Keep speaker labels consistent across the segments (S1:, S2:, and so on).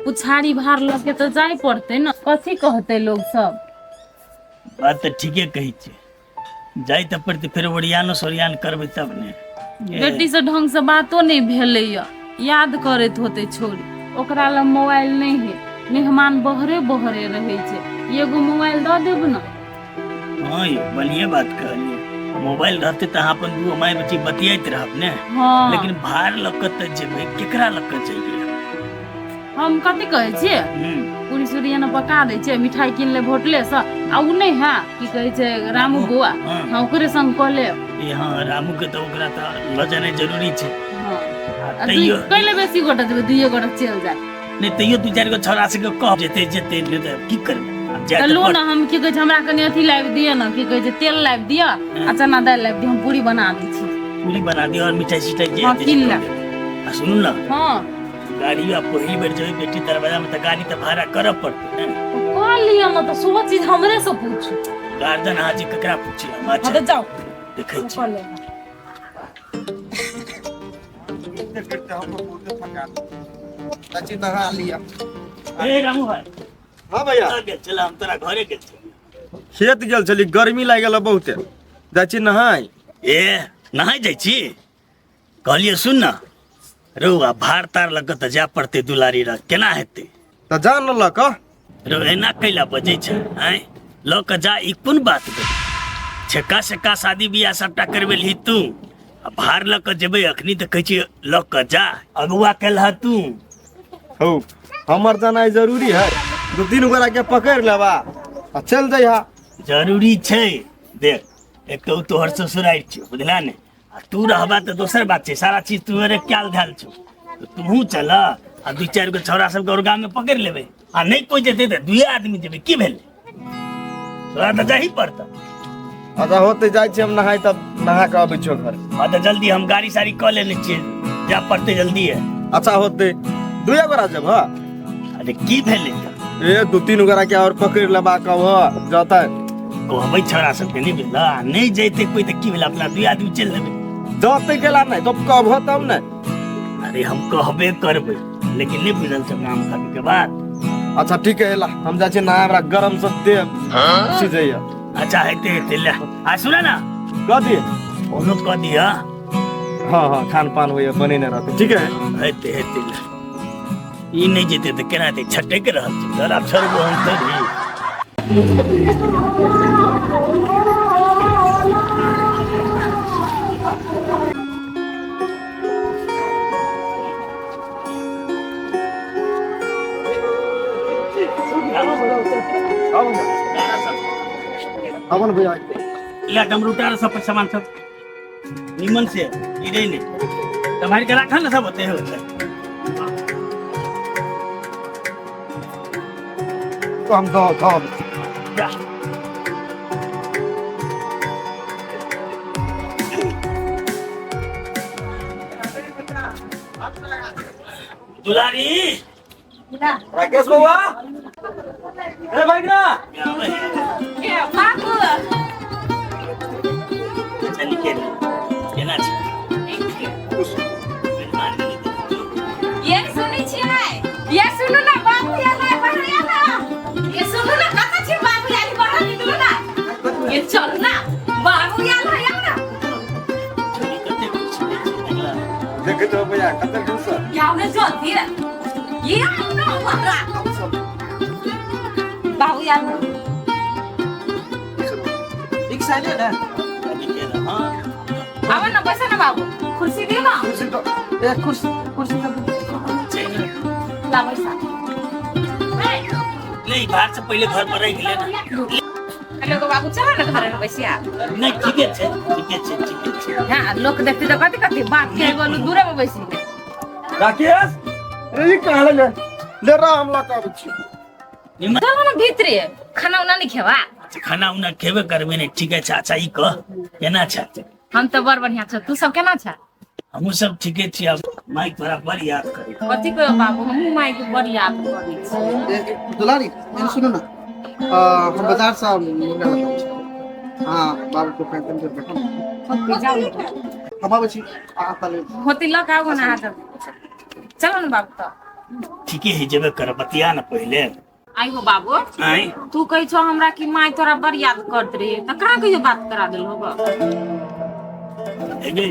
S1: पुछारी भार लगे तो जाए पड़ते न, कथी कहते लोग सब।
S2: बात तो ठीके कही छे, जाए तो पड़ते, फिर ओरियानो सोरियान करबे तब ने।
S1: बेटी से ढंग से बातो नहीं भेले, याद करत होते छोरी, ओकरा ला मोबाइल नहीं है, मेहमान बहरे बहरे रहे छे, एगो मोबाइल दे देब न।
S2: हाँ ये बढ़िया बात कहलिए, मोबाइल रहते तो अहाँ अपन दू माय बेटी बतियात रहब ने।
S1: हाँ
S2: लेकिन भार लकत जेबे केकरा लकत चाहिए।
S1: हम कथी कहे छिए, पूरी सूरी न पका दे छे, मिठाई किन ले होटले से, आ उ नहीं है की कहे छे रामू बुआ, हाँ ओकरे संग क ले।
S2: ए हाँ रामू के तो ओकरा तो ल जाने जरूरी छे।
S1: हां तइयो कइले बेसी गोटा देबे, दुइये गोटा चल जाए।
S2: नहीं तइयो दू चार गो छौरा से के कह जेते जेते ले तो की करबे।
S1: चलो ना, हम की कहे छे हमरा कनी अथी लाइव दिया ना, की कहे छे तेल लाइव दिया आ चना दाल लाइव दिया, हम पूरी बना दी छी।
S2: पूरी बना दियो और मिठाई सिठाई जे।
S1: हां किन ला।
S2: आ सुनू ना,
S1: हां
S2: गाड़ी आप पहिली बेर जो बेटी दरवाजा में तो गाड़ी तो भाड़ा करब पड़ते हैं।
S1: कह लिया ना, तो सब चीज हमरे से पूछू।
S2: गार्डन हाजी ककरा पूछला। अच्छा
S1: तो जाओ
S2: देखै छी।
S3: चाची नहा लिया।
S2: ए रामू भाई।
S3: हाँ भैया।
S2: आ गेल चला, हम तोरा घरे गेल छी।
S3: खेत गेल छली, गर्मी लाग गेल बहुते, जाइ छी नहाय।
S2: ए नहाय जाइ छी, कहलिए सुन ना, रौआ भार तार लग त जा पड़ते दुलारी रह, केना हेते।
S3: त जान ल क
S2: रो एना कैला बजै छ, हैं ल क जा, ई कोन बात बे। छक्का छक्का शादी बियाह सबटा करबेलही तू, आ भार ल क जेबै अखनी त कहै छी ल क जा, अगुआ केलह तू।
S3: हौ हमर जानाइ जरूरी है, दू तीन गोरा के पकड़ लेबा आ चल जइहा।
S2: जरूरी छै, देख एक तो तोहर ससुराल छै बुझला ने, आ तू रहबा त दोसर बात छै, सारा चीज तोहरे क्याल धाल छौ, तो तूहू चल आ दू चार गो छौरा सब और गांव में पकड़ लेबै, आ नहीं कोई जेते त दुए आदमी जेबै, की भेलै, तोरा त जाही पड़त।
S3: अच्छा होते जाइ छी हम नहाय, तब नहा के अबै छौ घर।
S2: हाँ तो जल्दी, हम गाड़ी सारी क लेने छियै, जा पड़ते जल्दी है।
S3: अच्छा होते दुए गोरा जब। हाँ
S2: अरे की भेलै त,
S3: ए दू तीन गोरा के और पकड़ लेबा कब जतै
S2: कहबै छौरा सबके नहीं भेल, नहीं जैते कोई त की भेल, अपना दुए आदमी चल लेबै।
S3: जतै गेला नहीं तो कब तब न।
S2: अरे हम कहबे करबै, लेकिन नहीं बुझल छ नाम खाबे के बाद।
S3: अच्छा ठीक है, ला हम जाइ छी नहा, हमरा गरम से देह सिझैया।
S2: अच्छा हेते हेते ले, आ सुना ना,
S3: कथी?
S2: ओनो क दिया।
S3: हाँ हाँ खान पान होइए बनेने रहते, ठीक है।
S2: हेते हेते ले, ई नहीं जेते त केना हेते, छटे के रहल छै, जरा छरबो हम तोरी।
S3: अपन भैया
S2: या डमरूटा सब पर सामान सब निमन से गिरे ने, तुम्हारी के रखा ना सब होते हैं।
S3: तो हम दो
S2: जा दुलारी
S3: राकेश बाबा, ए भाईना
S1: ए बाबू
S2: चली के केना छै,
S1: ये सुनै छियै, ये सुनू ना, बाबू आइले बाहर आना, ये सुनू ना, कतऽ छी बाबू आइले बाहर निकलू ना, ये चल ना, बाबू आइले आना।
S3: देखे तो भैया कतल दूर से
S1: क्या ने जल्दी रे, ये ना वरा बाबू आइले,
S3: एक साइड है ना।
S2: हां
S1: आवा ना, बैठो ना बाबू, कुर्सी दियो ना,
S3: कुर्सी तो ए कुर्सी तो
S1: ला बैठा।
S2: नहीं बाहर से पहले घर पर रह गेले ना।
S1: हेलो को बाबू, चला ना घर में बैसिया।
S2: नहीं ठीक है ठीक है।
S1: हां लोग देखते तो कथी कथी बात के बोलू, दूरे में बैसी।
S3: राकेश ए कहां ले रहा हमला का बच्ची
S2: निमन
S1: चलो ना भीतरे, खाना उना नहीं खेवा।
S2: खाना उना खेबे करबे ने, ठीक है चाचा ई कह केना छ।
S1: हम तो बड़ बढ़िया छ, तू सब केना छ?
S2: हमहू सब ठीके छी, अब माइक तोरा बड़ याद करी।
S1: कथी कहो बाबू, हम माई के बड़ याद करी छी।
S4: दुलारी ये सुनो ना, हम बाजार से मिलने लगा हूं। हाँ बाबू को पैंतन कर बैठा
S1: होती जाओ,
S4: हम बची आता ले
S1: होती लग आओ ना, आ चलो ना बाबू, तो
S2: ठीके है जेबे कर बतिया ना पहले
S1: आई हो बाबू
S2: आई
S1: तू कही छो हमरा कि माई तोरा बड़ याद करत रही त कहां कहियो बात करा देल होगा
S2: एगे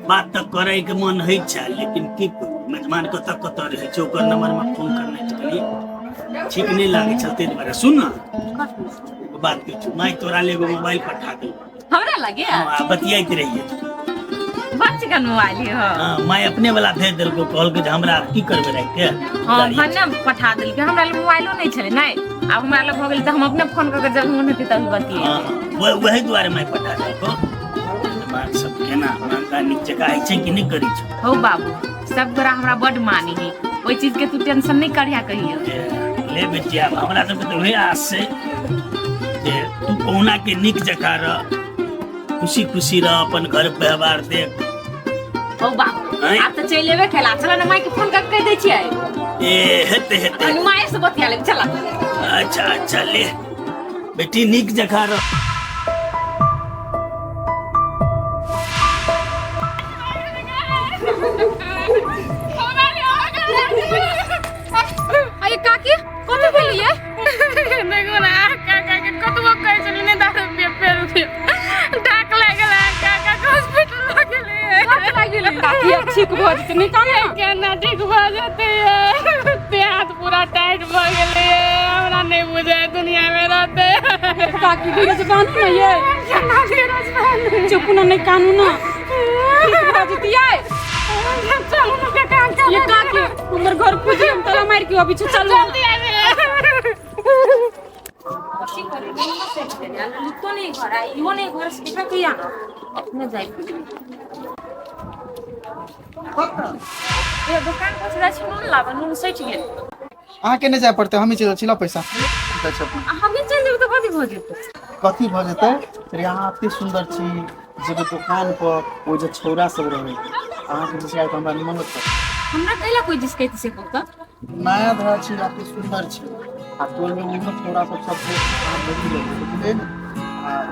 S2: बात तो करे के मन है छा लेकिन की मेहमान को तक तो रहे छो ओकर नंबर में फोन करने चली ठीक नहीं लागे चलते तुम्हारे सुन ना बात कुछ माई तोरा ले मोबाइल पठा दे
S1: हमरा लगे
S2: हां बतियाइत रहिए
S1: बच्चे का मोबाइल है
S2: हां माई अपने वाला भेज देल को कॉल के हमरा की करबे रह के
S1: हां भने पठा देल के हमरा ले मोबाइलो नहीं छले नहीं अब हमरा ले भ गेल त हम अपने फोन करके जब मन होती तब बतिए
S2: हां वही द्वारे माई पठा दे को मां सब केना मांगा नीचे का है कि नहीं करी छ
S1: हो बाबू सब गोरा हमरा बड मानी है ओई चीज के तू टेंशन नहीं करिया कहियो
S2: ले बेटिया हमरा सब तो वही आस से जे तू कोना के निक जका रह खुशी खुशी रह अपन घर व्यवहार देख
S1: हो बाबू आप तो चल लेबे खेला चला ना माई के फोन करके कह दै छियै
S2: ए हेते हेते
S1: अनुमाय से बतिया ले चला
S2: अच्छा अच्छा ले बेटी निक जका रह
S1: अरे काकी कौन बोलिए देखो ना काका के कतबो कह चली ने दारू पे पेर पे डाक लागला काका के हॉस्पिटल लगले लागले काकी ठीक भ जते नहीं काका केना ठीक भ जते ते हाथ पूरा टाइट भ गेले हमरा नहीं बुझे दुनिया में रहते काकी धीरज बांध ना ये केना धीरज बांध चुप ना नहीं कानून ना ठीक भ जती है चलो ना के काम कर ये काकी हमर घर पूजी हम तला मार के अभी चलो जल्दी आवे ठीक करे नहीं से यार तो नहीं घर आई वो नहीं घर से कितना किया ना अपने जाए ये दुकान पर चला छून लावा नून सच गेल
S4: अहाँ केने जाय पड़ते हम ही चल छिला पैसा
S1: हम ही चल जेब तो कथि भ जेते
S4: कथी भ जेतै यहाँ एते सुंदर छी जेबे दुकान पर ओ जे छौरा सब रहे अहाँ के दिखाई तो हमरा निमन लगता
S1: हमरा कहला कोई जिस कहती से कहता
S4: नया धरा छी एते सुंदर छी आ तोर में उन छौरा सब अहाँ देखि ले बुझले न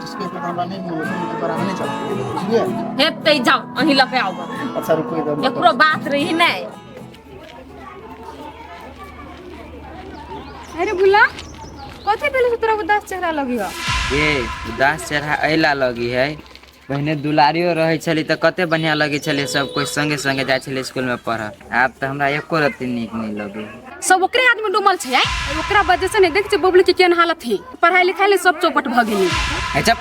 S4: जिसके तो हमरा नहीं मिले तो पर हमने चल बुझलिए
S1: हेतै जाओ अही लके आउ
S4: अच्छा रुको इधर
S1: एकरो बात रही नहीं अरे बुला कथि भेल तोरा उदास चेहरा लगी हो
S5: ये उदास चेहरा अइला लगी है पहले दुलारियो रहे छली त कते बढ़िया लगे छले सब कोई संगे संगे जाय छले स्कूल में पढ़ अब त हमरा एको रत्ती नीक नहीं लगे
S6: सब ओकरे हाथ में डूमल छै ओकरा वजह से नहीं देख छै बबलू के केन हालत है पढ़ाई लिखाई ले सब चौपट भ गेली
S5: जब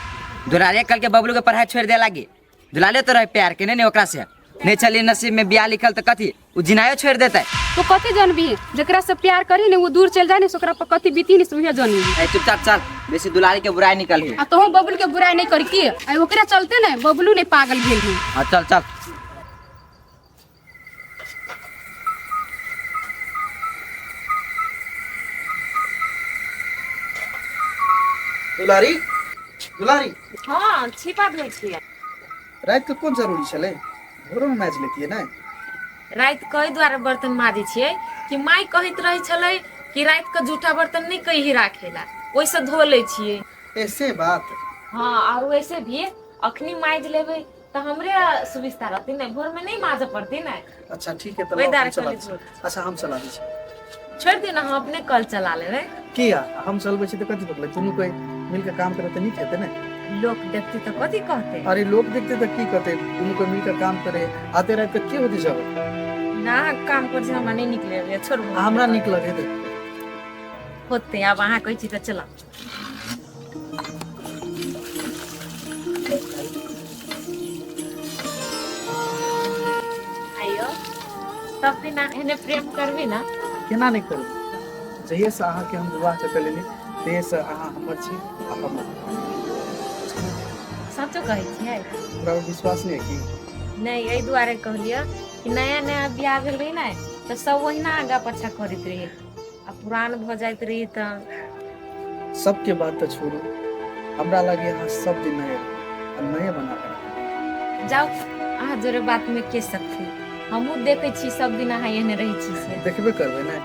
S5: दुलारिया कल के बबलू के पढ़ाई छोड़ दे लागी दुलारियो तो रहे प्यार के नहीं ओकरा से नहीं चली नसीब में बियाह लिखल त कथी उ जिनायो छोड़ देता
S6: तो कथि जानबी जेकरा से प्यार करी ने वो दूर चल जाए ने ओकरा पर कथि बीती ने सुहे जानी
S5: चुपचाप चल बेसी दुलारी के बुराई निकल ही
S6: आ तो हम बबलू के बुराई नहीं करी की आ ओकरा चलते ने बबलू ने पागल भेल ही
S5: हां चल चल
S4: दुलारी दुलारी
S1: हां छिपा दे छी
S4: रात के कौन जरूरी छले भोर में मैच लेती है ना
S1: रात कई द्वारा बर्तन माजी छिए कि माई कहित रही छले कि रात के जूठा बर्तन नहीं कहीं राखेला ओइसे धो ले छिए
S4: ऐसे बात
S1: हां और वैसे भी अखनी माज लेबे त हमरे सुविस्ता रहती नहीं भोर में नहीं माजे पड़ती ना
S4: अच्छा ठीक है तो
S1: वही
S4: हम
S1: दार
S4: चला
S1: खाली छोड़।
S4: अच्छा हम चला दी
S1: छोड़ दे ना हम अपने कल चला लेबे
S4: किया हम चलबे छी त कथि मतलब तुम कोई मिल के काम करे त नहीं कहते ना
S1: लोग देखते तो कथी कहते
S4: अरे लोग देखते तो की कहते तुम कोई मिल के काम करे आते रात के की होती सब
S1: ना काम कर से हमरा नहीं निकले छोड़
S4: हमरा निक लगे थे
S1: होते अब अहाँ कहै छी त चला आयो सब दिन एने प्रेम करबी ना
S4: केना नहीं करू जहिया से अहाँ के हम विवाह कर लेली तहिया से अहाँ हमर छी आ हमर
S1: सचो कहै छियै
S4: हमरा विश्वास नहीं है कि
S1: नहीं एहि दुआरे कहलिए कि नया नया बियाह भेल रही ना तो सब ओहिना आगा पछा करैत रही आ पुरान भ जाइत रही त
S4: सबके बात तो छोड़ू हमरा लगे अहाँ सब दिन नए बना कर
S1: जाओ अहाँ जोरे बात में के सकती हमहू देखै छी सब दिन अहाँ एहने रहै छी से
S4: देखबे करबे ना